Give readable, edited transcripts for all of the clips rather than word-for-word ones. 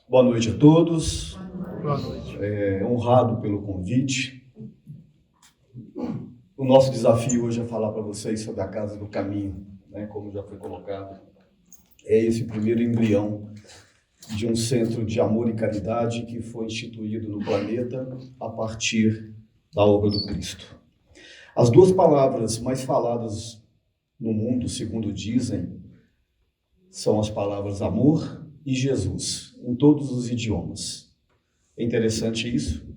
Boa noite a todos. Boa noite. Honrado pelo convite. O nosso desafio hoje é falar para vocês sobre a Casa do Caminho, né, como já foi colocado. É esse primeiro embrião de um centro de amor e caridade que foi instituído no planeta a partir da obra do Cristo. As duas palavras mais faladas no mundo, segundo dizem, são as palavras amor e Jesus, em todos os idiomas. É interessante isso,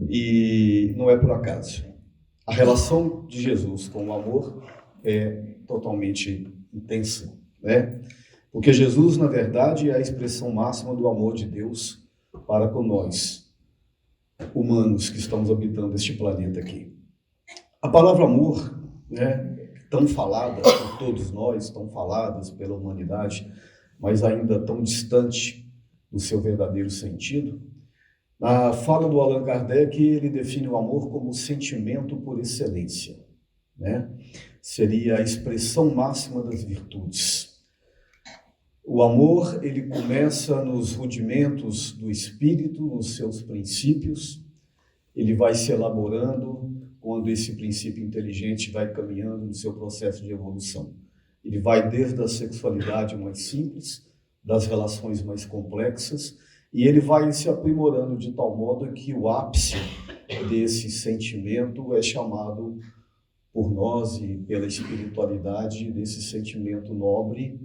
e não é por acaso. A relação de Jesus com o amor é totalmente intensa, né? Porque Jesus, na verdade, é a expressão máxima do amor de Deus para com nós, humanos que estamos habitando este planeta aqui. A palavra amor, né, tão falada por todos nós, tão faladas pela humanidade, mas ainda tão distante do seu verdadeiro sentido. Na fala do Allan Kardec, ele define o amor como o sentimento por excelência, né? Seria a expressão máxima das virtudes. O amor, ele começa nos rudimentos do espírito, nos seus princípios, ele vai se elaborando quando esse princípio inteligente vai caminhando no seu processo de evolução. Ele vai desde a sexualidade mais simples, das relações mais complexas, e ele vai se aprimorando de tal modo que o ápice desse sentimento é chamado por nós e pela espiritualidade desse sentimento nobre,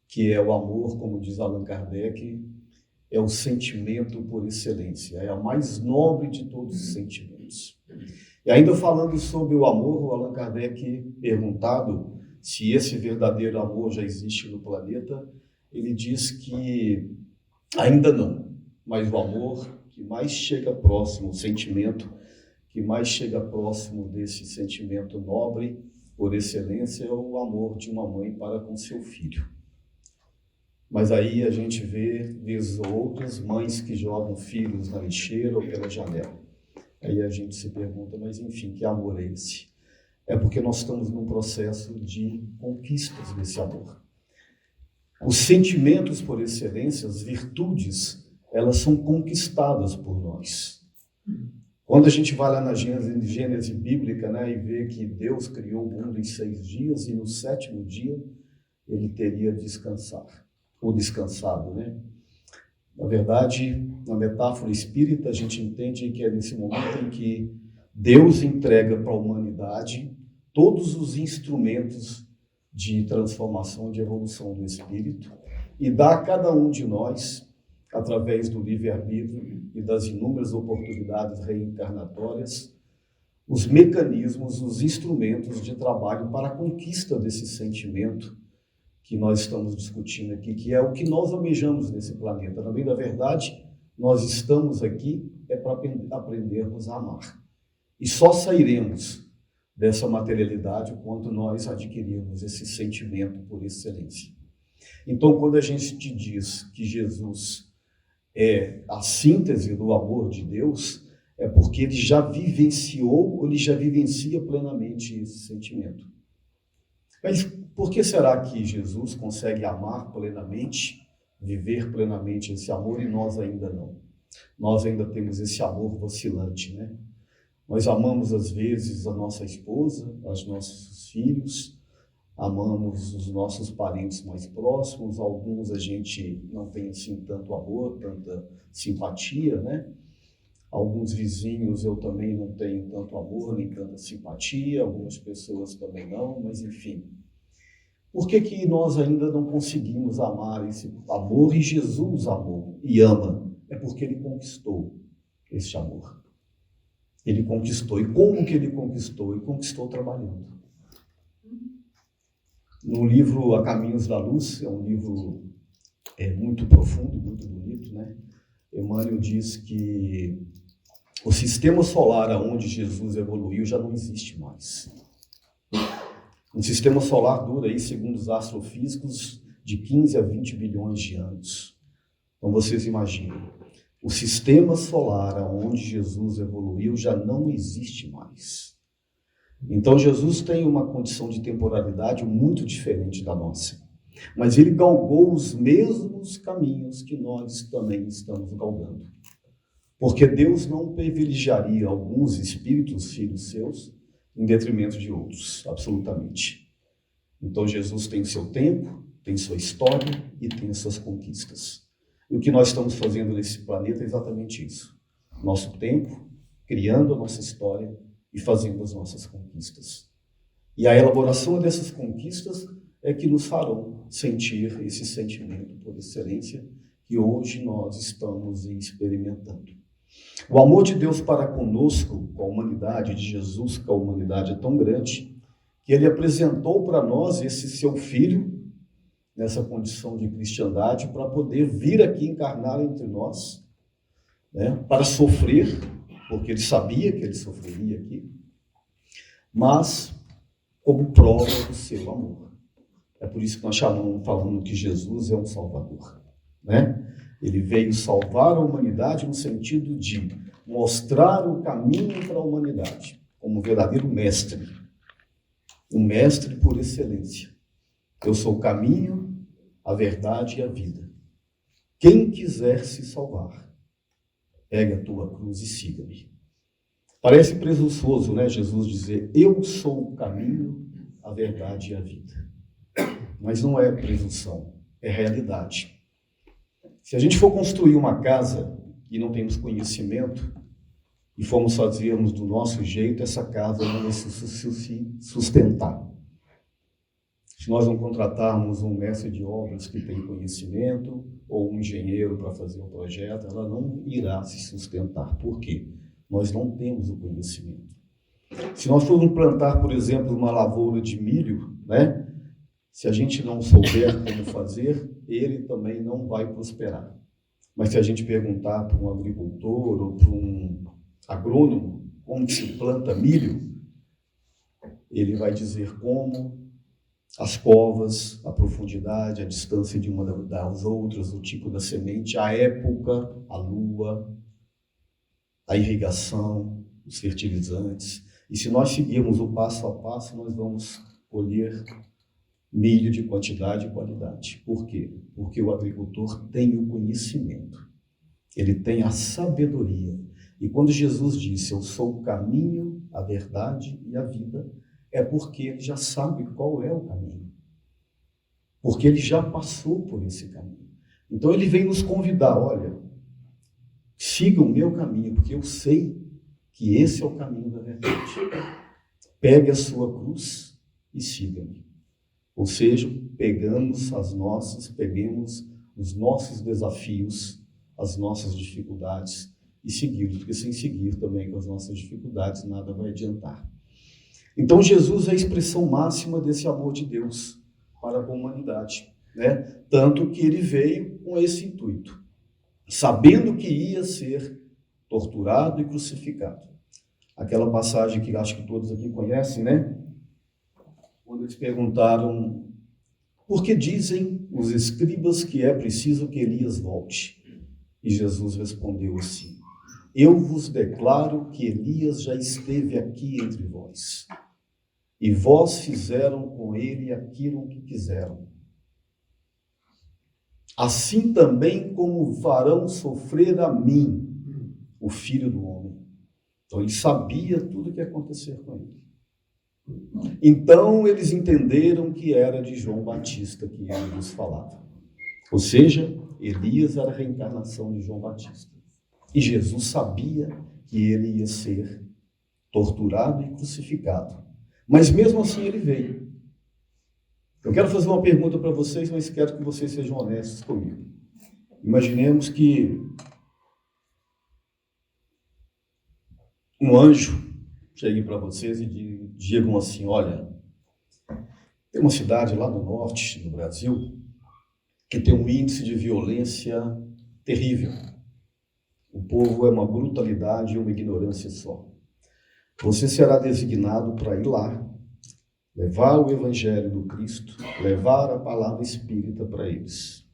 que é o amor, como diz Allan Kardec, é o sentimento por excelência, é a mais nobre de todos os sentimentos. E ainda falando sobre o amor, o Allan Kardec, perguntado se esse verdadeiro amor já existe no planeta, ele diz que ainda não, mas o amor que mais chega próximo, o sentimento que mais chega próximo desse sentimento nobre por excelência é o amor de uma mãe para com seu filho. Mas aí a gente vê, vezes ou outras, mães que jogam filhos na lixeira ou pela janela. Aí a gente se pergunta, mas enfim, que amor é esse? É porque nós estamos num processo de conquistas desse amor. Os sentimentos por excelência, as virtudes, elas são conquistadas por nós. Quando a gente vai lá na Gênese bíblica, né, e vê que Deus criou o mundo em 6 dias e no 7º dia ele teria descansar. Ou descansado, né? Na verdade, na metáfora espírita, a gente entende que é nesse momento em que Deus entrega para a humanidade todos os instrumentos de transformação, de evolução do espírito e dá a cada um de nós, através do livre-arbítrio e das inúmeras oportunidades reencarnatórias, os mecanismos, os instrumentos de trabalho para a conquista desse sentimento que nós estamos discutindo aqui, que é o que nós almejamos nesse planeta. Na verdade, nós estamos aqui para aprendermos a amar. E só sairemos dessa materialidade quando nós adquirirmos esse sentimento por excelência. Então, quando a gente te diz que Jesus é a síntese do amor de Deus, é porque ele já vivenciou, ou ele já vivencia plenamente esse sentimento. Mas por que será que Jesus consegue amar plenamente, viver plenamente esse amor e nós ainda não? Nós ainda temos esse amor vacilante, né? Nós amamos às vezes a nossa esposa, os nossos filhos, amamos os nossos parentes mais próximos, alguns a gente não tem assim tanto amor, tanta simpatia, né? Alguns vizinhos eu também não tenho tanto amor, nem tanta simpatia, algumas pessoas também não, mas enfim. Por que nós ainda não conseguimos amar esse amor? E Jesus amou e ama. É porque ele conquistou esse amor. Ele conquistou. E como que ele conquistou? Ele conquistou trabalhando. No livro A Caminhos da Luz, é um livro muito profundo, muito bonito, né? Emmanuel diz que o sistema solar aonde Jesus evoluiu já não existe mais. Um sistema solar dura, aí, segundo os astrofísicos, de 15 a 20 bilhões de anos. Então vocês imaginem, o sistema solar aonde Jesus evoluiu já não existe mais. Então Jesus tem uma condição de temporalidade muito diferente da nossa. Mas ele galgou os mesmos caminhos que nós também estamos galgando. Porque Deus não privilegiaria alguns espíritos, filhos seus, em detrimento de outros, absolutamente. Então Jesus tem seu tempo, tem sua história e tem suas conquistas. E o que nós estamos fazendo nesse planeta é exatamente isso. Nosso tempo, criando a nossa história e fazendo as nossas conquistas. E a elaboração dessas conquistas é que nos farão sentir esse sentimento por excelência que hoje nós estamos experimentando. O amor de Deus para conosco, com a humanidade, de Jesus com a humanidade, é tão grande que ele apresentou para nós esse seu filho, nessa condição de cristandade, para poder vir aqui encarnar entre nós, né, para sofrer, porque ele sabia que ele sofreria aqui, mas como prova do seu amor. É por isso que nós falamos que Jesus é um Salvador, né? Ele veio salvar a humanidade no sentido de mostrar o caminho para a humanidade, como um verdadeiro mestre, um mestre por excelência. Eu sou o caminho, a verdade e a vida. Quem quiser se salvar, pegue a tua cruz e siga-me. Parece presunçoso, né, Jesus dizer, eu sou o caminho, a verdade e a vida. Mas não é presunção, é realidade. Se a gente for construir uma casa e não temos conhecimento e formos fazermos do nosso jeito, essa casa não vai se sustentar. Se nós não contratarmos um mestre de obras que tem conhecimento ou um engenheiro para fazer um projeto, ela não irá se sustentar. Por quê? Nós não temos o conhecimento. Se nós formos plantar, por exemplo, uma lavoura de milho, né? Se a gente não souber como fazer, ele também não vai prosperar. Mas se a gente perguntar para um agricultor ou para um agrônomo como se planta milho, ele vai dizer como, as covas, a profundidade, a distância de uma das outras, o tipo da semente, a época, a lua, a irrigação, os fertilizantes. E se nós seguirmos o passo a passo, nós vamos colher milho de quantidade e qualidade. Por quê? Porque o agricultor tem o conhecimento, ele tem a sabedoria. E quando Jesus disse, eu sou o caminho, a verdade e a vida, é porque ele já sabe qual é o caminho. Porque ele já passou por esse caminho. Então ele vem nos convidar, olha, siga o meu caminho, porque eu sei que esse é o caminho da verdade. Pegue a sua cruz e siga-me. Ou seja, peguemos os nossos desafios, as nossas dificuldades e segui-los, porque sem seguir também com as nossas dificuldades nada vai adiantar. Então Jesus é a expressão máxima desse amor de Deus para a humanidade, né? Tanto que ele veio com esse intuito, sabendo que ia ser torturado e crucificado. Aquela passagem que acho que todos aqui conhecem, né? Quando eles perguntaram, por que dizem os escribas que é preciso que Elias volte? E Jesus respondeu assim, eu vos declaro que Elias já esteve aqui entre vós, e vós fizeram com ele aquilo que quiseram. Assim também como farão sofrer a mim, o Filho do Homem. Então ele sabia tudo o que ia acontecer com ele. Então eles entenderam que era de João Batista que ele nos falava. Ou seja, Elias era a reencarnação de João Batista. E Jesus sabia que ele ia ser torturado e crucificado. Mas mesmo assim ele veio. Eu quero fazer uma pergunta para vocês, mas quero que vocês sejam honestos comigo. Imaginemos que um anjo chegue para vocês e digam assim, olha, tem uma cidade lá no norte do Brasil que tem um índice de violência terrível. O povo é uma brutalidade e uma ignorância só. Você será designado para ir lá, levar o evangelho do Cristo, levar a palavra espírita para eles.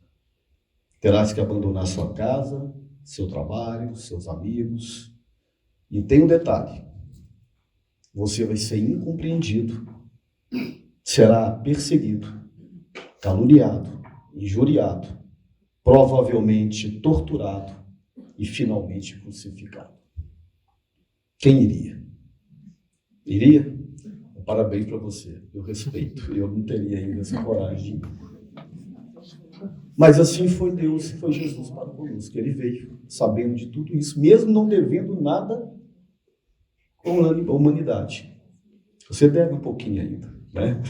Terás que abandonar sua casa, seu trabalho, seus amigos. E tem um detalhe, você vai ser incompreendido, será perseguido, caluniado, injuriado, provavelmente torturado e finalmente crucificado. Quem iria? Iria? Parabéns para você, eu respeito, eu não teria ainda essa coragem. Mas assim foi Deus, foi Jesus para conosco. Ele veio sabendo de tudo isso, mesmo não devendo nada com a humanidade. Você deve um pouquinho ainda, né?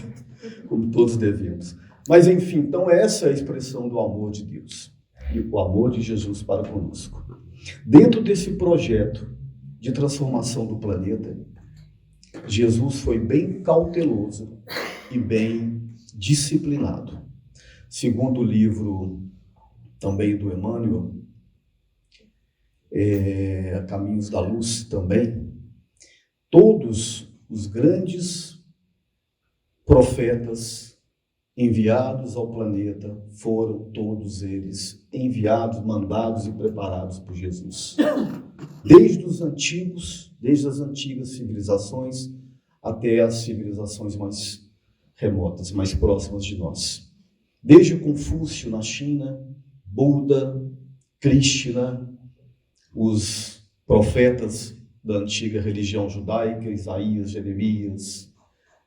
Como todos devemos. Mas enfim, então essa é a expressão do amor de Deus e o amor de Jesus para conosco. Dentro desse projeto de transformação do planeta, Jesus foi bem cauteloso e bem disciplinado. Segundo o livro também do Emmanuel, Caminhos da Luz também, todos os grandes profetas enviados ao planeta foram todos eles enviados, mandados e preparados por Jesus. Desde os antigos, desde as antigas civilizações até as civilizações mais remotas, mais próximas de nós. Desde Confúcio na China, Buda, Krishna, os profetas da antiga religião judaica, Isaías, Jeremias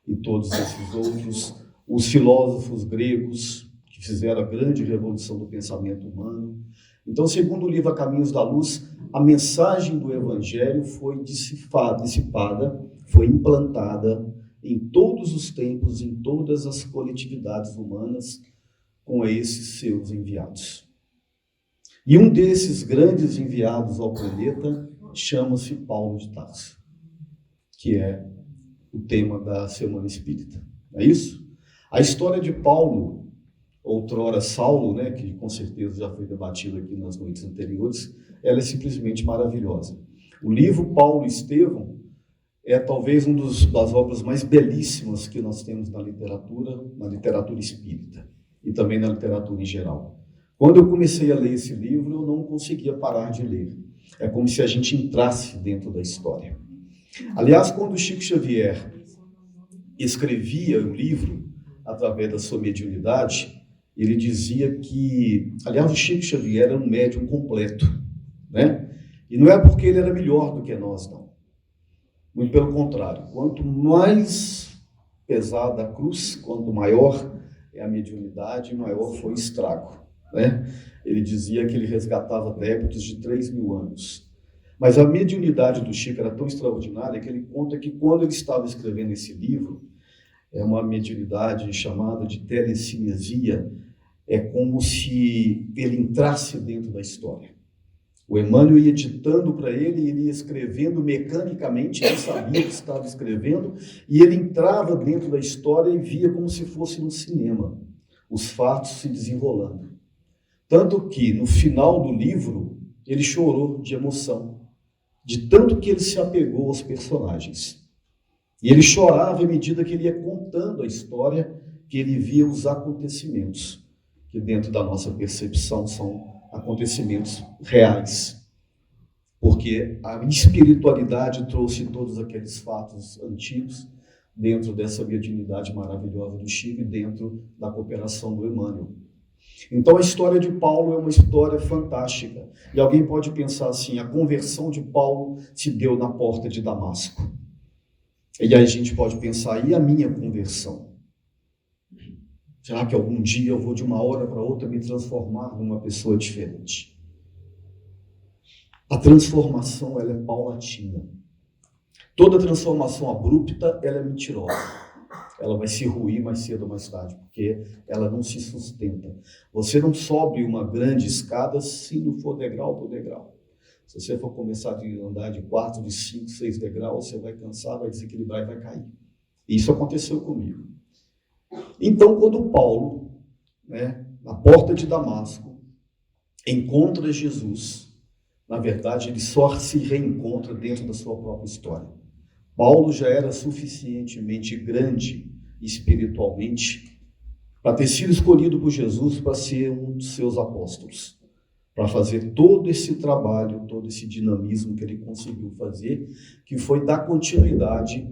e todos esses outros, os filósofos gregos que fizeram a grande revolução do pensamento humano. Então, segundo o livro A Caminhos da Luz, a mensagem do Evangelho foi dissipada, foi implantada em todos os tempos, em todas as coletividades humanas, com esses seus enviados. E um desses grandes enviados ao planeta chama-se Paulo de Tarso, que é o tema da Semana Espírita. Não é isso? A história de Paulo, outrora Saulo, né, que com certeza já foi debatido aqui nas noites anteriores, ela é simplesmente maravilhosa. O livro Paulo e Estevão é talvez uma das obras mais belíssimas que nós temos na literatura espírita e também na literatura em geral. Quando eu comecei a ler esse livro, eu não conseguia parar de ler. É como se a gente entrasse dentro da história. Aliás, quando o Chico Xavier escrevia o livro através da sua mediunidade, ele dizia que, aliás, o Chico Xavier era um médium completo, né? E não é porque ele era melhor do que nós, não. Muito pelo contrário. Quanto mais pesada a cruz, quanto maior é a mediunidade, maior foi o estrago, né? Ele dizia que ele resgatava débitos de 3.000 anos. Mas a mediunidade do Chico era tão extraordinária que ele conta que quando ele estava escrevendo esse livro, é uma mediunidade chamada de telecinesia, é como se ele entrasse dentro da história. O Emmanuel ia ditando para ele, ele ia escrevendo mecanicamente, ele sabia que estava escrevendo, e ele entrava dentro da história e via como se fosse no cinema, os fatos se desenrolando. Tanto que, no final do livro, ele chorou de emoção, de tanto que ele se apegou aos personagens. E ele chorava à medida que ele ia contando a história, que ele via os acontecimentos, que dentro da nossa percepção são acontecimentos reais. Porque a espiritualidade trouxe todos aqueles fatos antigos dentro dessa mediunidade maravilhosa do Chico e dentro da cooperação do Emmanuel. Então a história de Paulo é uma história fantástica. E alguém pode pensar assim, a conversão de Paulo se deu na porta de Damasco. E aí a gente pode pensar, e a minha conversão? Será que algum dia eu vou de uma hora para outra me transformar numa pessoa diferente? A transformação, ela é paulatina. Toda transformação abrupta, ela é mentirosa. Ela vai se ruir mais cedo ou mais tarde, porque ela não se sustenta. Você não sobe uma grande escada se não for degrau por degrau. Se você for começar a andar de 4, de 5, 6 degraus, você vai cansar, vai desequilibrar e vai cair. Isso aconteceu comigo. Então, quando Paulo, na porta de Damasco, encontra Jesus, na verdade, ele só se reencontra dentro da sua própria história. Paulo já era suficientemente grande espiritualmente para ter sido escolhido por Jesus para ser um dos seus apóstolos, para fazer todo esse trabalho, todo esse dinamismo que ele conseguiu fazer, que foi dar continuidade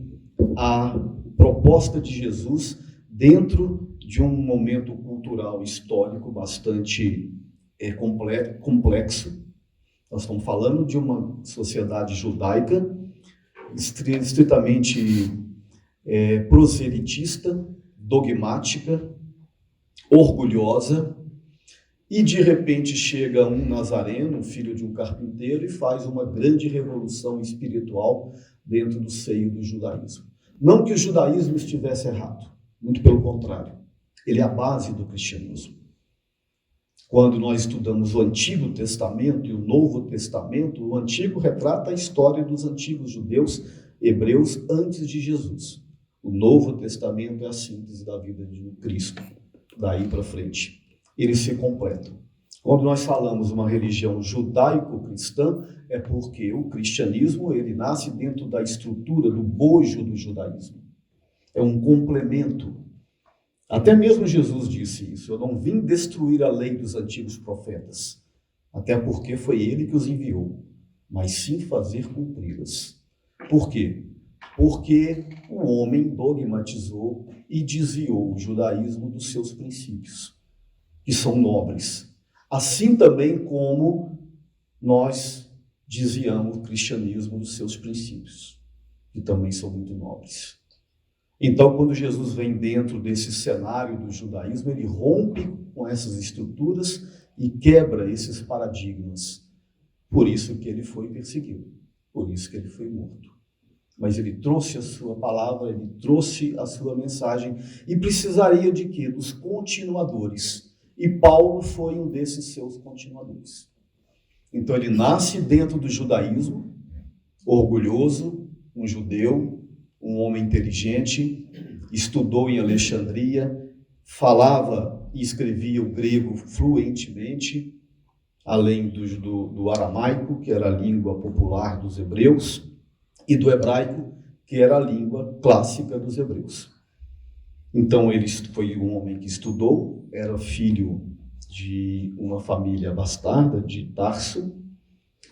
à proposta de Jesus dentro de um momento cultural histórico bastante complexo. Nós estamos falando de uma sociedade judaica estritamente proselitista, dogmática, orgulhosa, e de repente chega um nazareno, filho de um carpinteiro, e faz uma grande revolução espiritual dentro do seio do judaísmo. Não que o judaísmo estivesse errado, muito pelo contrário, ele é a base do cristianismo. Quando nós estudamos o Antigo Testamento e o Novo Testamento, o Antigo retrata a história dos antigos judeus, hebreus, antes de Jesus. O Novo Testamento é a síntese da vida de Cristo, daí para frente. Eles se completam. Quando nós falamos uma religião judaico-cristã, é porque o cristianismo ele nasce dentro da estrutura, do bojo do judaísmo. É um complemento. Até mesmo Jesus disse isso: eu não vim destruir a lei dos antigos profetas, até porque foi ele que os enviou, mas sim fazer cumpri-las. Por quê? Porque o homem dogmatizou e desviou o judaísmo dos seus princípios, que são nobres. Assim também como nós desviamos o cristianismo dos seus princípios, que também são muito nobres. Então, quando Jesus vem dentro desse cenário do judaísmo, ele rompe com essas estruturas e quebra esses paradigmas. Por isso que ele foi perseguido, por isso que ele foi morto. Mas ele trouxe a sua palavra, ele trouxe a sua mensagem e precisaria de quê? Dos continuadores. E Paulo foi um desses seus continuadores. Então ele nasce dentro do judaísmo, orgulhoso, um judeu, um homem inteligente, estudou em Alexandria, falava e escrevia o grego fluentemente, além do aramaico, que era a língua popular dos hebreus, e do hebraico, que era a língua clássica dos hebreus. Então ele foi um homem que estudou, era filho de uma família bastarda de Tarso,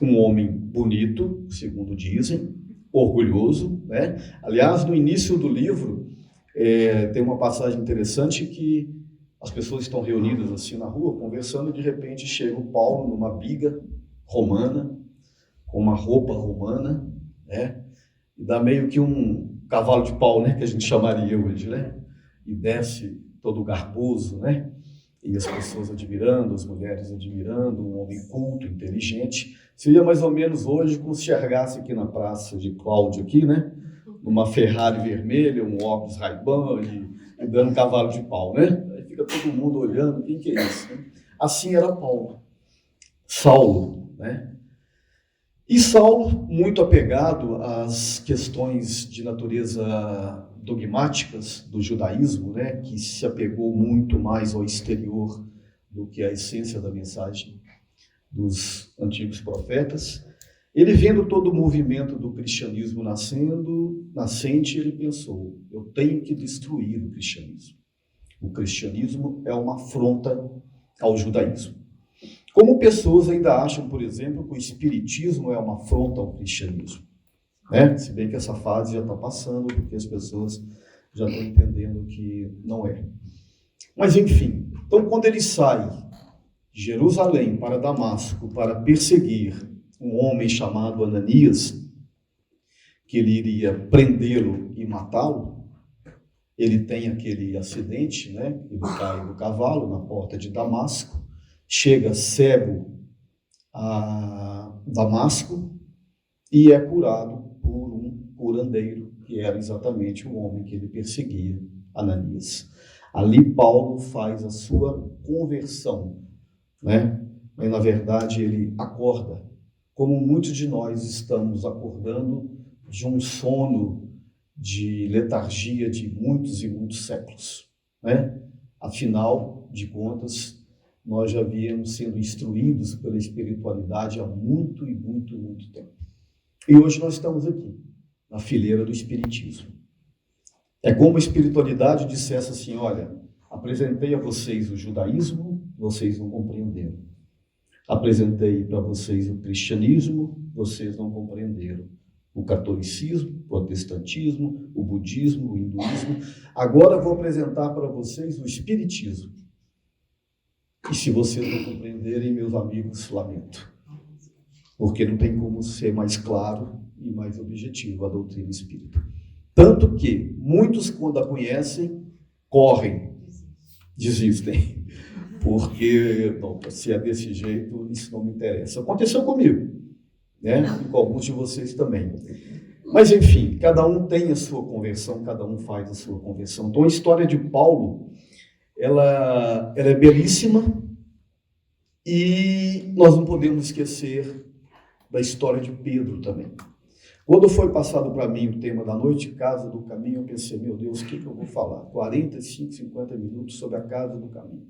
um homem bonito, segundo dizem, orgulhoso, né? Aliás, no início do livro, tem uma passagem interessante que as pessoas estão reunidas assim na rua, conversando, e de repente chega o Paulo numa biga romana, com uma roupa romana, né? E dá meio que um cavalo de pau, né? Que a gente chamaria hoje, né? E desce todo garboso, né? E as pessoas admirando, as mulheres admirando, um homem culto, inteligente. Seria mais ou menos hoje como se enxergasse aqui na praça de Cláudio, aqui, né? Numa Ferrari vermelha, um óculos Ray-Ban e dando cavalo de pau, né? Aí fica todo mundo olhando, quem que é isso? Né? Assim era Paulo. Saulo, né? E Saulo, muito apegado às questões de natureza dogmáticas do judaísmo, né, que se apegou muito mais ao exterior do que à essência da mensagem dos antigos profetas, ele vendo todo o movimento do cristianismo nascente, ele pensou: eu tenho que destruir o cristianismo. O cristianismo é uma afronta ao judaísmo. Como pessoas ainda acham, por exemplo, que o espiritismo é uma afronta ao cristianismo. Né? Se bem que essa fase já está passando, porque as pessoas já estão entendendo que não é. Mas, enfim, então quando ele sai de Jerusalém para Damasco para perseguir um homem chamado Ananias, que ele iria prendê-lo e matá-lo, ele tem aquele acidente, né? Ele cai do cavalo na porta de Damasco, chega cego a Damasco e é curado por um curandeiro, que era exatamente o homem que ele perseguia, Ananias. Ali Paulo faz a sua conversão, né? Mas na verdade ele acorda, como muitos de nós estamos acordando de um sono de letargia de muitos e muitos séculos, né? Afinal de contas, nós já viemos sendo instruídos pela espiritualidade há muito e muito, muito tempo. E hoje nós estamos aqui, na fileira do espiritismo. É como a espiritualidade dissesse assim: olha, apresentei a vocês o judaísmo, vocês não compreenderam. Apresentei para vocês o cristianismo, vocês não compreenderam. o catolicismo, o protestantismo, o budismo, o hinduísmo. Agora vou apresentar para vocês o espiritismo. E se vocês não compreenderem, meus amigos, lamento. Porque não tem como ser mais claro e mais objetivo a doutrina espírita. Tanto que muitos, quando a conhecem, correm, desistem. Porque, não, se é desse jeito, isso não me interessa. Aconteceu comigo, né? E com alguns de vocês também. Mas, enfim, cada um tem a sua conversão, cada um faz a sua conversão. Então, a história de Paulo, ela é belíssima e nós não podemos esquecer da história de Pedro também. Quando foi passado para mim o tema da noite, Casa do Caminho, eu pensei, meu Deus, o que eu vou falar? 45, 50 minutos sobre a Casa do Caminho.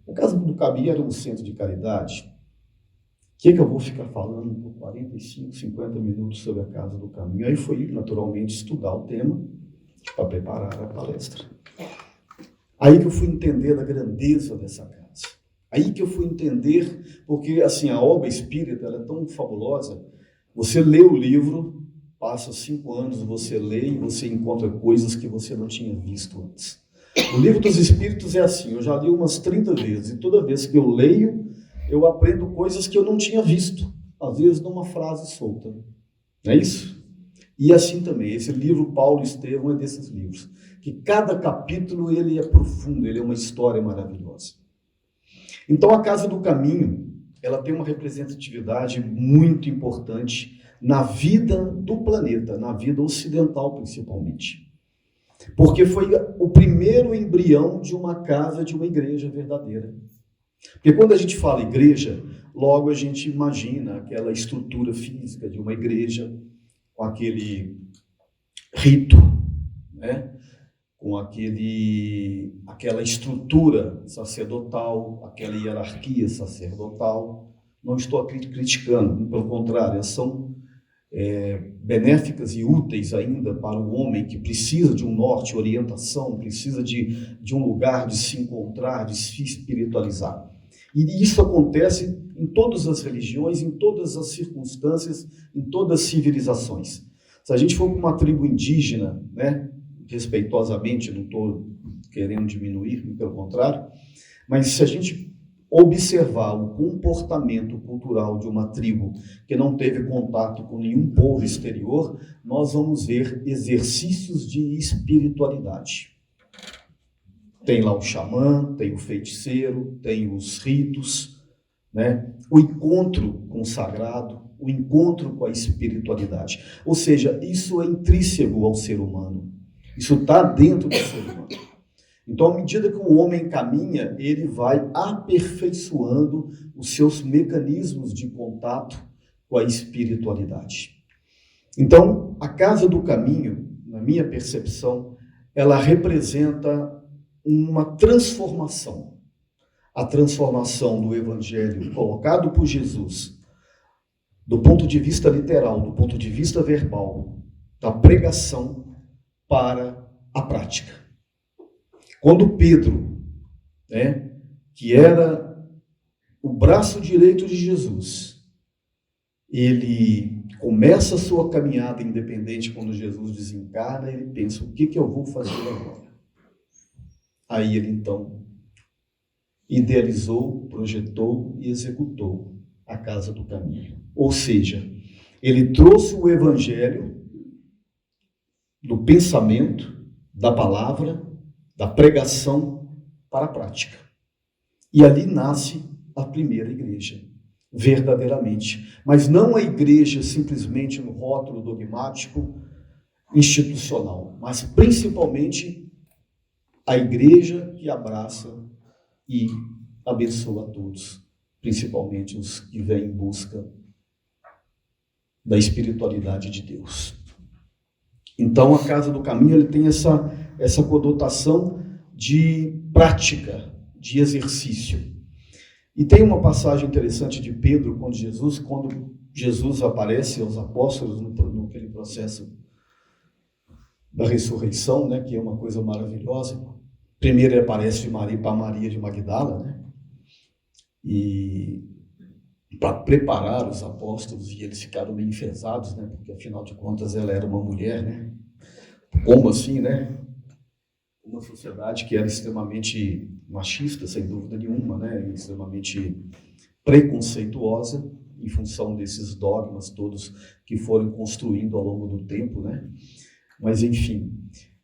A Casa do Caminho era um centro de caridade. O que eu vou ficar falando por 45, 50 minutos sobre a Casa do Caminho? Aí foi, naturalmente, estudar o tema para preparar a palestra. Aí que eu fui entender a grandeza dessa casa. Aí que eu fui entender, porque assim, a obra espírita ela é tão fabulosa. Você lê o livro, passa 5 anos, você lê e você encontra coisas que você não tinha visto antes. O livro dos Espíritos é assim, eu já li umas 30 vezes, e toda vez que eu leio, eu aprendo coisas que eu não tinha visto, às vezes numa frase solta. Não é isso? E assim também, esse livro Paulo Estevão é desses livros, que cada capítulo ele é profundo, ele é uma história maravilhosa. Então a Casa do Caminho, ela tem uma representatividade muito importante na vida do planeta, na vida ocidental principalmente. Porque foi o primeiro embrião de uma casa, de uma igreja verdadeira. Porque quando a gente fala igreja, logo a gente imagina aquela estrutura física de uma igreja, com aquele rito, né? Com aquela estrutura sacerdotal, aquela hierarquia sacerdotal. Não estou criticando, pelo contrário, elas são benéficas e úteis ainda para o homem que precisa de um norte, orientação, precisa de um lugar de se encontrar, de se espiritualizar. E isso acontece em todas as religiões, em todas as circunstâncias, em todas as civilizações. Se a gente for para uma tribo indígena, né, respeitosamente, não estou querendo diminuir, pelo contrário, mas se a gente observar o comportamento cultural de uma tribo que não teve contato com nenhum povo exterior, nós vamos ver exercícios de espiritualidade. Tem lá o xamã, tem o feiticeiro, tem os ritos, né? O encontro com o sagrado, o encontro com a espiritualidade. Ou seja, isso é intrínseco ao ser humano. Isso está dentro do ser humano. Então, à medida que o homem caminha, ele vai aperfeiçoando os seus mecanismos de contato com a espiritualidade. Então, a Casa do Caminho, na minha percepção, ela representa uma transformação. A transformação do Evangelho colocado por Jesus, do ponto de vista literal, do ponto de vista verbal, da pregação para a prática. Quando Pedro, né, que era o braço direito de Jesus, ele começa a sua caminhada independente quando Jesus desencarna, ele pensa, o que eu vou fazer agora? Aí ele então idealizou, projetou e executou a Casa do Caminho. Ou seja, ele trouxe o Evangelho do pensamento, da palavra, da pregação para a prática. E ali nasce a primeira igreja, verdadeiramente. Mas não a igreja simplesmente no rótulo dogmático, institucional, mas principalmente a igreja que abraça e abençoa a todos, principalmente os que vêm em busca da espiritualidade de Deus. Então, a Casa do Caminho ele tem essa conotação de prática, de exercício. E tem uma passagem interessante de Pedro, quando Jesus aparece aos apóstolos naquele processo da ressurreição, né, que é uma coisa maravilhosa. Primeiro ele aparece para Maria de Magdala, né? E para preparar os apóstolos, e eles ficaram meio enfesados, né? Porque afinal de contas ela era uma mulher, né? Como assim, né? Uma sociedade que era extremamente machista, sem dúvida nenhuma, né? Extremamente preconceituosa, em função desses dogmas todos que foram construindo ao longo do tempo, né? Mas enfim.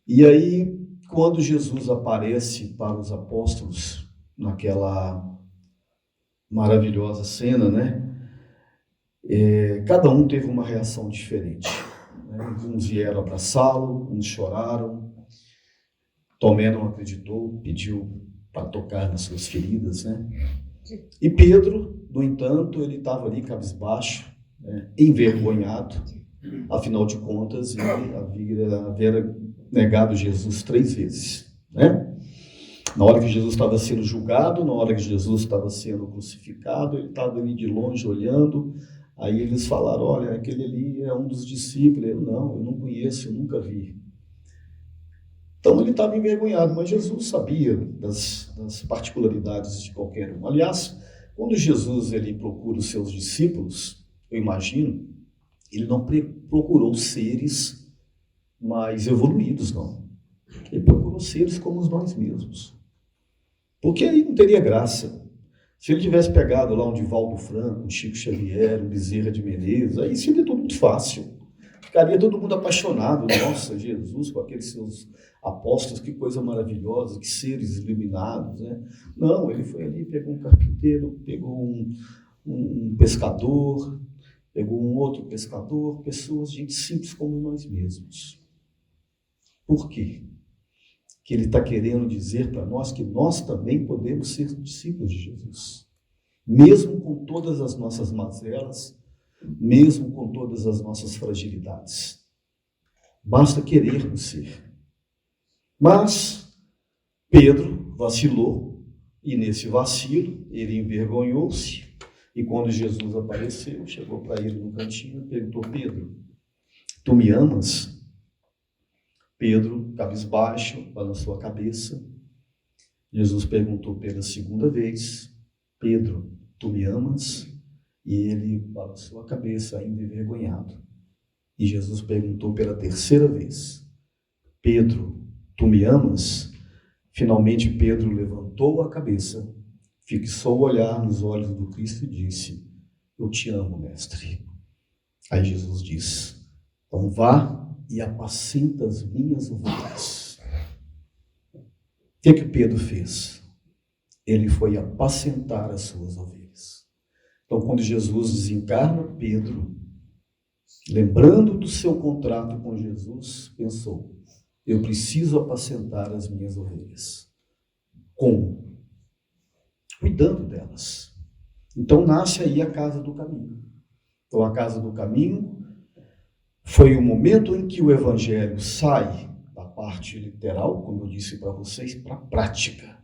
E aí, quando Jesus aparece para os apóstolos, naquela maravilhosa cena, né? Cada um teve uma reação diferente, né? Uns vieram abraçá-lo, uns choraram. Tomé não acreditou, pediu para tocar nas suas feridas, né? E Pedro, no entanto, ele estava ali cabisbaixo, né? Envergonhado. Afinal de contas, ele havia negado Jesus 3 vezes, né? Na hora que Jesus estava sendo julgado, na hora que Jesus estava sendo crucificado, ele estava ali de longe olhando. Aí eles falaram: olha, aquele ali é um dos discípulos. Eu não conheço, eu nunca vi. Então ele estava envergonhado, mas Jesus sabia das particularidades de qualquer um. Aliás, quando Jesus ele procura os seus discípulos, eu imagino, ele não procurou seres mais evoluídos, não. Ele procurou seres como nós mesmos. Porque aí não teria graça. Se ele tivesse pegado lá um Divaldo Franco, um Chico Xavier, um Bezerra de Menezes, aí seria tudo muito fácil. Ficaria todo mundo apaixonado. Nossa, Jesus, com aqueles seus apóstolos, que coisa maravilhosa, que seres iluminados, né? Não, ele foi ali, pegou um carpinteiro, pegou um pescador, pegou um outro pescador, pessoas, gente simples como nós mesmos. Por quê? Que ele está querendo dizer para nós que nós também podemos ser discípulos de Jesus. Mesmo com todas as nossas mazelas, mesmo com todas as nossas fragilidades. Basta querermos ser. Mas Pedro vacilou, e nesse vacilo ele envergonhou-se, e quando Jesus apareceu, chegou para ele no cantinho e perguntou: Pedro, tu me amas? Pedro, cabisbaixo, balançou a cabeça. Jesus perguntou pela segunda vez: Pedro, tu me amas? E ele balançou a cabeça, ainda envergonhado. E Jesus perguntou pela terceira vez: Pedro, tu me amas? Finalmente Pedro levantou a cabeça, fixou o olhar nos olhos do Cristo e disse: eu te amo, mestre. Aí Jesus diz: então vá e apacenta as minhas ovelhas. O que Pedro fez? Ele foi apacentar as suas ovelhas. Então, quando Jesus desencarna, Pedro, lembrando do seu contrato com Jesus, pensou: eu preciso apacentar as minhas ovelhas. Como? Cuidando delas. Então nasce aí a Casa do Caminho. Então a Casa do Caminho foi o momento em que o Evangelho sai da parte literal, como eu disse para vocês, para a prática.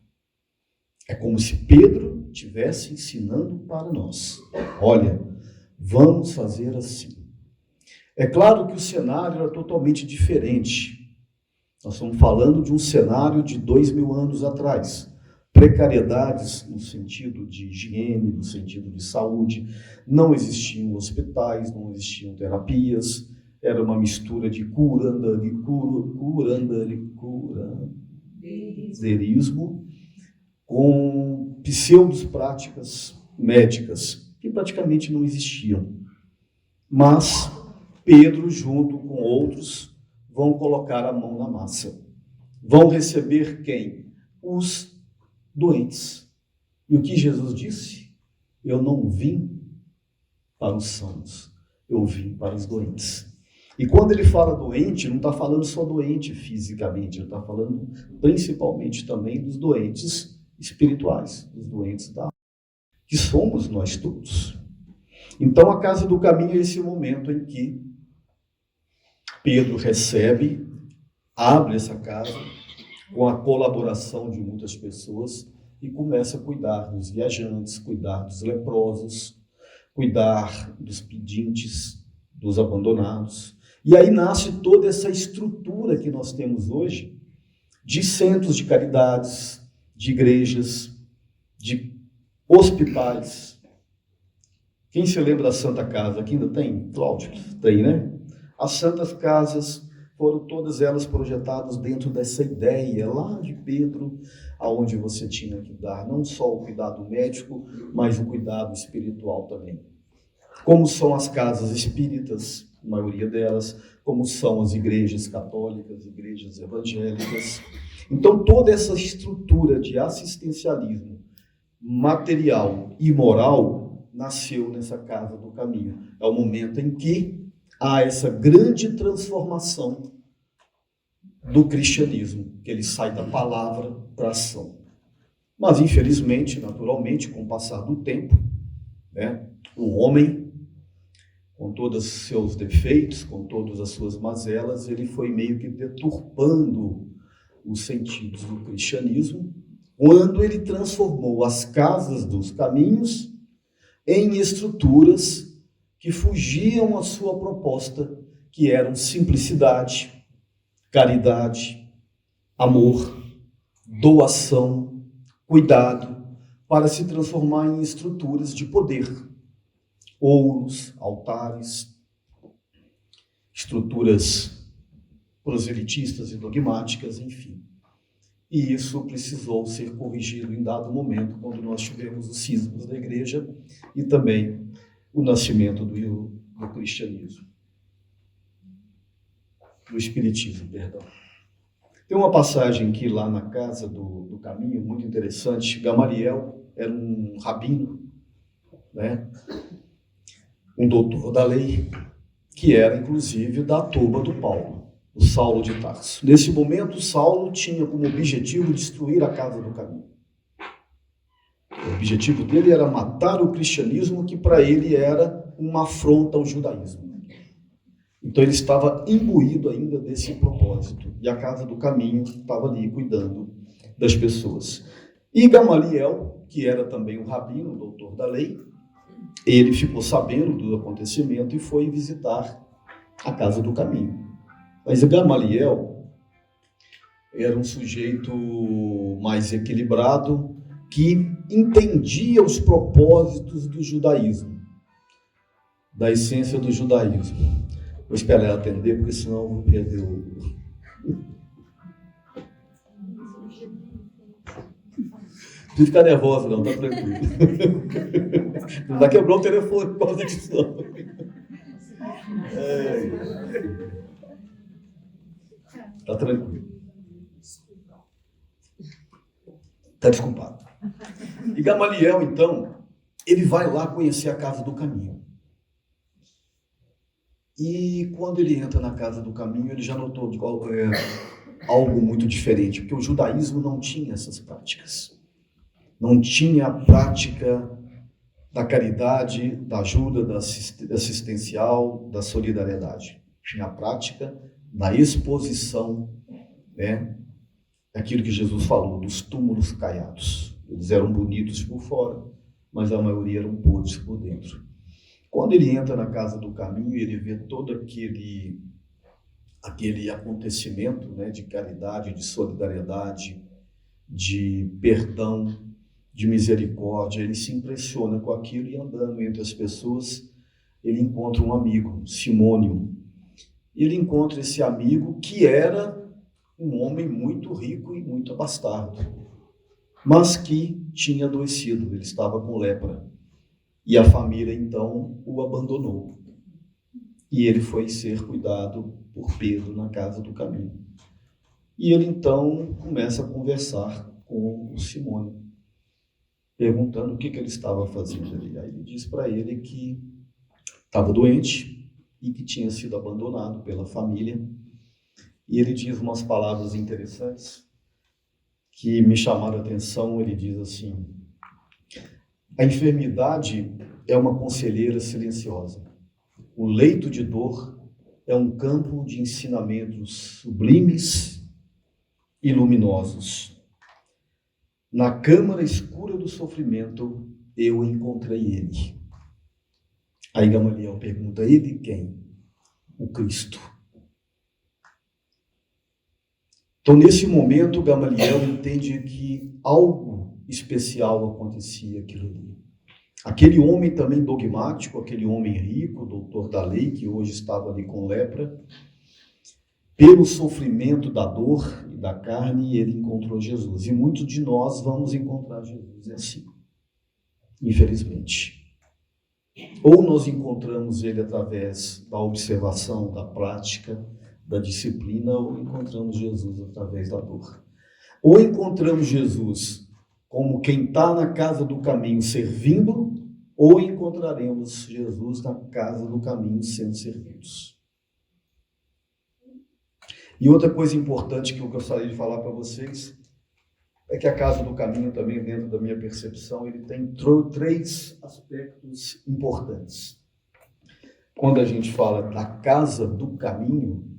É como se Pedro estivesse ensinando para nós: olha, vamos fazer assim. É claro que o cenário era totalmente diferente. Nós estamos falando de um cenário de 2000 anos atrás. Precariedades no sentido de higiene, no sentido de saúde. Não existiam hospitais, não existiam terapias. Era uma mistura de curanderismo com pseudos práticas médicas, que praticamente não existiam. Mas Pedro, junto com outros, vão colocar a mão na massa. Vão receber quem? Os doentes. E o que Jesus disse? Eu não vim para os sãos, eu vim para os doentes. E quando ele fala doente, não está falando só doente fisicamente, ele está falando principalmente também dos doentes espirituais, dos doentes da alma, que somos nós todos. Então a Casa do Caminho é esse momento em que Pedro recebe, abre essa casa com a colaboração de muitas pessoas e começa a cuidar dos viajantes, cuidar dos leprosos, cuidar dos pedintes, dos abandonados. E aí nasce toda essa estrutura que nós temos hoje de centros de caridades, de igrejas, de hospitais, Quem se lembra da Santa Casa? Aqui ainda tem? Cláudio? Tem, né? As Santas Casas foram todas elas projetadas dentro dessa ideia lá de Pedro, aonde você tinha que dar não só o cuidado médico, mas o cuidado espiritual também. Como são as casas espíritas, a maioria delas, como são as igrejas católicas, igrejas evangélicas. Então, toda essa estrutura de assistencialismo material e moral nasceu nessa Casa do Caminho. É o momento em que há essa grande transformação do cristianismo, que ele sai da palavra para a ação. Mas, infelizmente, naturalmente, com o passar do tempo, né, o homem, com todos os seus defeitos, com todas as suas mazelas, ele foi meio que deturpando os sentidos do cristianismo, quando ele transformou as casas dos caminhos em estruturas que fugiam à sua proposta, que eram simplicidade, caridade, amor, doação, cuidado, para se transformar em estruturas de poder, ouros, altares, estruturas proselitistas e dogmáticas, enfim. E isso precisou ser corrigido em dado momento, quando nós tivemos os cismas da igreja e também o nascimento do cristianismo. Do espiritismo, perdão. Tem uma passagem aqui lá na Casa do Caminho, muito interessante. Gamaliel era um rabino, né? Um doutor da lei, que era inclusive da turma do Paulo, o Saulo de Tarso. Nesse momento, Saulo tinha como objetivo destruir a Casa do Caminho. O objetivo dele era matar o cristianismo, que para ele era uma afronta ao judaísmo. Então ele estava imbuído ainda desse propósito. E a Casa do Caminho estava ali cuidando das pessoas. E Gamaliel, que era também um rabino, doutor da lei, ele ficou sabendo do acontecimento e foi visitar a Casa do Caminho. Mas Gamaliel era um sujeito mais equilibrado, que entendia os propósitos do judaísmo, da essência do judaísmo. Vou esperar ela atender, porque senão eu vou perder o... Não precisa ficar nervosa, não, tá tranquilo. Não vai quebrar o telefone por causa disso, não. Tá tranquilo. Tá desculpado. E Gamaliel, então, ele vai lá conhecer a Casa do Caminho. E quando ele entra na Casa do Caminho, ele já notou algo muito diferente, porque o judaísmo não tinha essas práticas. Não tinha a prática da caridade, da ajuda, da assistencial, da solidariedade. Tinha a prática da exposição, né, daquilo que Jesus falou, dos túmulos caiados. Eles eram bonitos por fora, mas a maioria eram podres por dentro. Quando ele entra na Casa do Caminho, ele vê todo aquele acontecimento, né, de caridade, de solidariedade, de perdão, de misericórdia. Ele se impressiona com aquilo e, andando entre as pessoas, ele encontra um amigo, Simônio. Ele encontra esse amigo que era um homem muito rico e muito abastado, mas que tinha adoecido, ele estava com lepra. E a família, então, o abandonou. E ele foi ser cuidado por Pedro na Casa do Caminho. E ele, então, começa a conversar com o Simônio, perguntando o que ele estava fazendo ali. Aí ele diz para ele que estava doente e que tinha sido abandonado pela família. E ele diz umas palavras interessantes que me chamaram a atenção. Ele diz assim: a enfermidade é uma conselheira silenciosa. O leito de dor é um campo de ensinamentos sublimes e luminosos. Na câmara escura do sofrimento, eu encontrei ele. Aí Gamaliel pergunta: ele quem? O Cristo. Então, nesse momento, Gamaliel entende que algo especial acontecia aquilo ali. Aquele homem também dogmático, aquele homem rico, doutor da lei, que hoje estava ali com lepra, pelo sofrimento da dor e da carne, ele encontrou Jesus. E muitos de nós vamos encontrar Jesus assim, infelizmente. Ou nós encontramos ele através da observação, da prática, da disciplina, ou encontramos Jesus através da dor. Ou encontramos Jesus como quem está na casa do caminho servindo, ou encontraremos Jesus na casa do caminho sendo servidos. E outra coisa importante que eu gostaria de falar para vocês é que a casa do caminho também, dentro da minha percepção, ele tem três aspectos importantes. Quando a gente fala da casa do caminho,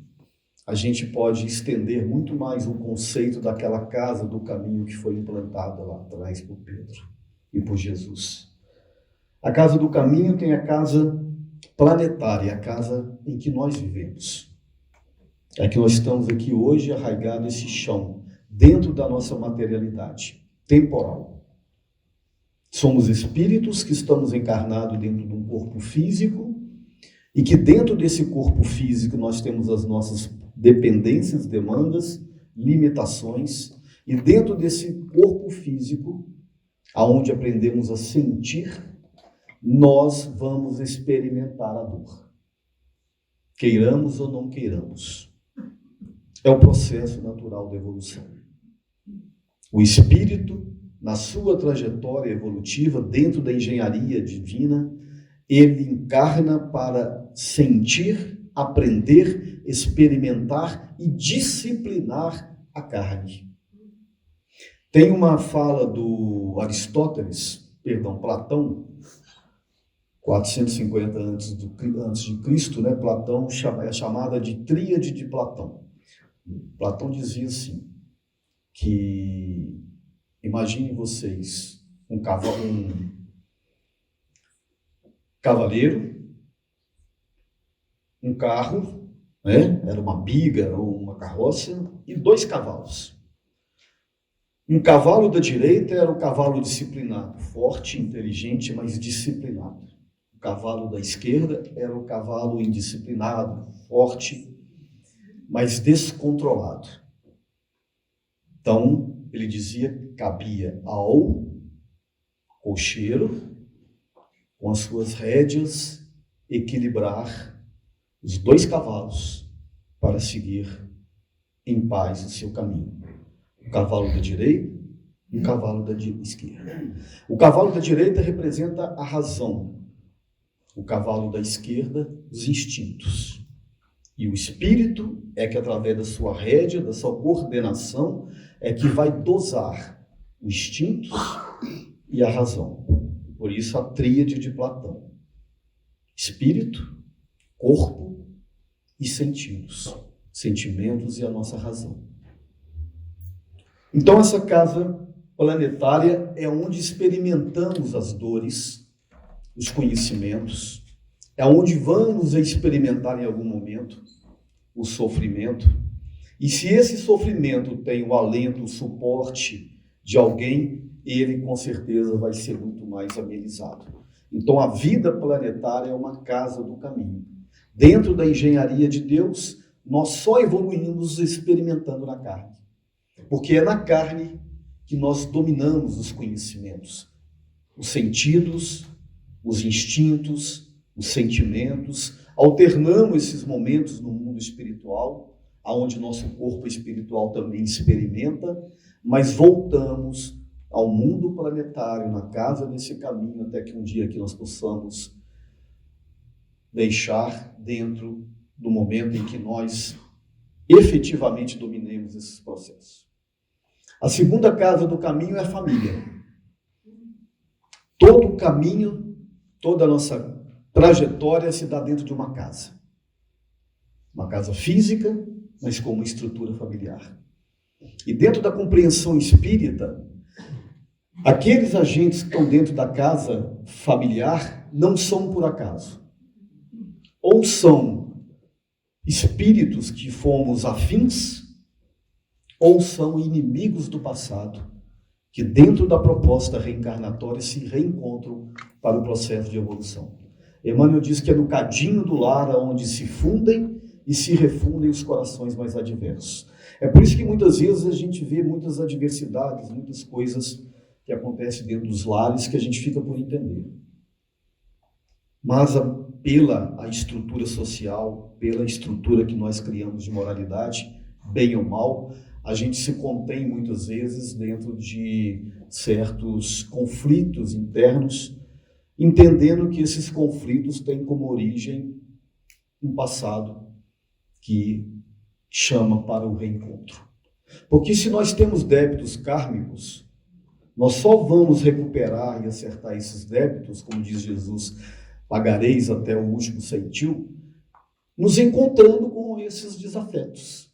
a gente pode estender muito mais o conceito daquela casa do caminho que foi implantada lá atrás por Pedro e por Jesus. A casa do caminho tem a casa planetária, a casa em que nós vivemos. É que nós estamos aqui hoje arraigados nesse chão, dentro da nossa materialidade temporal. Somos espíritos que estamos encarnados dentro de um corpo físico e que dentro desse corpo físico nós temos as nossas dependências, demandas, limitações, e dentro desse corpo físico, aonde aprendemos a sentir, nós vamos experimentar a dor. Queiramos ou não queiramos. É o processo natural da evolução. O espírito, na sua trajetória evolutiva, dentro da engenharia divina, ele encarna para sentir, aprender, experimentar e disciplinar a carne. Tem uma fala do Platão, 450 antes de Cristo, né? Platão é chamada de tríade de Platão. Platão dizia assim, que imagine vocês um cavaleiro, um carro, né? Era uma biga ou uma carroça, e 2 cavalos. Um cavalo da direita era o cavalo disciplinado, forte, inteligente, mas disciplinado. O cavalo da esquerda era o cavalo indisciplinado, forte, mas descontrolado. Então, ele dizia que cabia ao cocheiro, com as suas rédeas, equilibrar os 2 cavalos para seguir em paz o seu caminho. O cavalo da direita e o cavalo da esquerda. O cavalo da direita representa a razão. O cavalo da esquerda, os instintos. E o espírito é que, através da sua rédea, da sua coordenação, é que vai dosar os instintos e a razão. Por isso, a tríade de Platão. Espírito, corpo e sentidos. Sentimentos e a nossa razão. Então, essa casa planetária é onde experimentamos as dores, os conhecimentos, é onde vamos experimentar em algum momento o sofrimento. E se esse sofrimento tem o alento, o suporte de alguém, ele com certeza vai ser muito mais amenizado. Então a vida planetária é uma casa do caminho. Dentro da engenharia de Deus, nós só evoluímos experimentando na carne. Porque é na carne que nós dominamos os conhecimentos, os sentidos, os instintos, os sentimentos, alternamos esses momentos no mundo espiritual, onde nosso corpo espiritual também experimenta, mas voltamos ao mundo planetário, na casa desse caminho, até que um dia que nós possamos deixar dentro do momento em que nós efetivamente dominemos esses processos. A segunda casa do caminho é a família. Todo o caminho, toda a nossa trajetória se dá dentro de uma casa. Uma casa física, mas com uma estrutura familiar. E dentro da compreensão espírita, aqueles agentes que estão dentro da casa familiar não são por acaso. Ou são espíritos que fomos afins, ou são inimigos do passado, que dentro da proposta reencarnatória se reencontram para o processo de evolução. Emmanuel diz que é no cadinho do lar onde se fundem e se refundem os corações mais adversos. É por isso que muitas vezes a gente vê muitas adversidades, muitas coisas que acontecem dentro dos lares que a gente fica por entender. Mas pela a estrutura social, pela estrutura que nós criamos de moralidade, bem ou mal, a gente se contém muitas vezes dentro de certos conflitos internos, entendendo que esses conflitos têm como origem um passado que chama para o reencontro. Porque se nós temos débitos kármicos, nós só vamos recuperar e acertar esses débitos, como diz Jesus, pagareis até o último centil, nos encontrando com esses desafetos.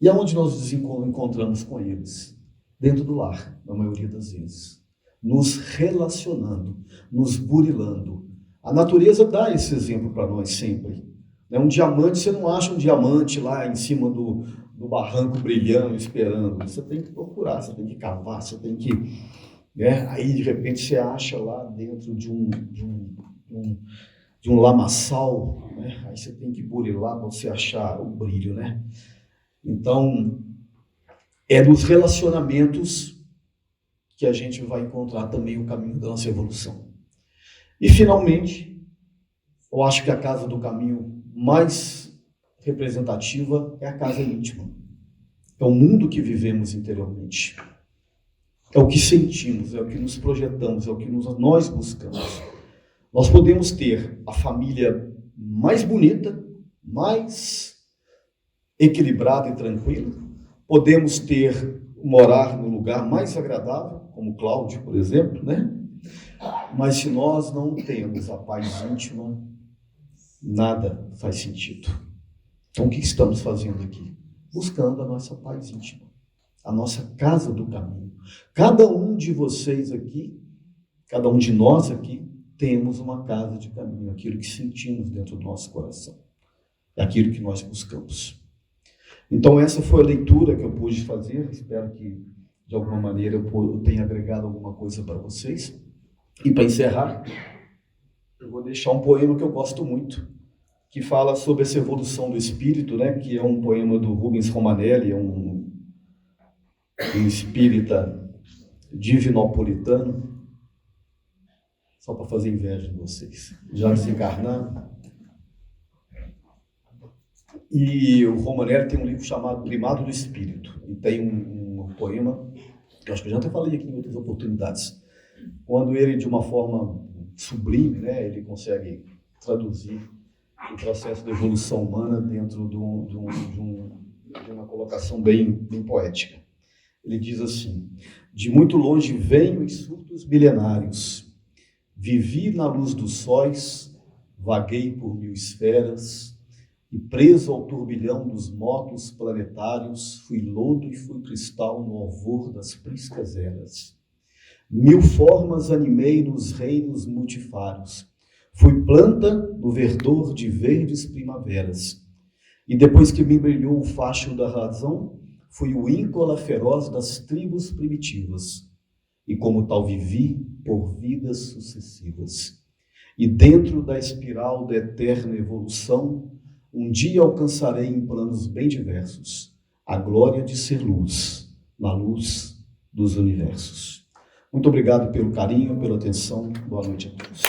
E aonde nós nos encontramos com eles? Dentro do lar, na maioria das vezes. Nos relacionando, nos burilando. A natureza dá esse exemplo para nós sempre. Um diamante, você não acha um diamante lá em cima do barranco brilhando, esperando. Você tem que procurar, você tem que cavar, você tem que... Aí, de repente, você acha lá dentro de um lamaçal, aí você tem que burilar para você achar o brilho, Então, é nos relacionamentos que a gente vai encontrar também o caminho da nossa evolução. E, finalmente, eu acho que a casa do caminho mais representativa é a casa íntima. É o mundo que vivemos interiormente. É o que sentimos, é o que nos projetamos, é o que nós buscamos. Nós podemos ter a família mais bonita, mais equilibrada e tranquila. Podemos morar no lugar mais agradável, como Cláudio, por exemplo, Mas se nós não temos a paz íntima, nada faz sentido. Então, o que estamos fazendo aqui? Buscando a nossa paz íntima, a nossa casa do caminho. Cada um de vocês aqui, cada um de nós aqui, temos uma casa de caminho, aquilo que sentimos dentro do nosso coração, é aquilo que nós buscamos. Então, essa foi a leitura que eu pude fazer. Espero que, de alguma maneira, eu tenha agregado alguma coisa para vocês. E, para encerrar, eu vou deixar um poema que eu gosto muito, que fala sobre essa evolução do espírito, que é um poema do Rubens Romanelli, um espírita divinopolitano, só para fazer inveja de vocês, já desencarnado. E o Romanelli tem um livro chamado Primado do Espírito, e tem um poema, que eu acho que eu já até falei aqui em outras oportunidades, quando ele, de uma forma sublime, ele consegue traduzir o processo de evolução humana dentro de uma colocação bem poética. Ele diz assim: de muito longe venho em surtos milenários, vivi na luz dos sóis, vaguei por 1000 esferas, e preso ao turbilhão dos motos planetários, fui lodo e fui cristal no alvor das priscas eras. 1000 formas animei nos reinos multifários, fui planta no verdor de verdes primaveras, e depois que me brilhou o facho da razão, fui o íncola feroz das tribos primitivas, e como tal vivi por vidas sucessivas. E dentro da espiral da eterna evolução, um dia alcançarei em planos bem diversos a glória de ser luz, na luz dos universos. Muito obrigado pelo carinho, pela atenção. Boa noite a todos.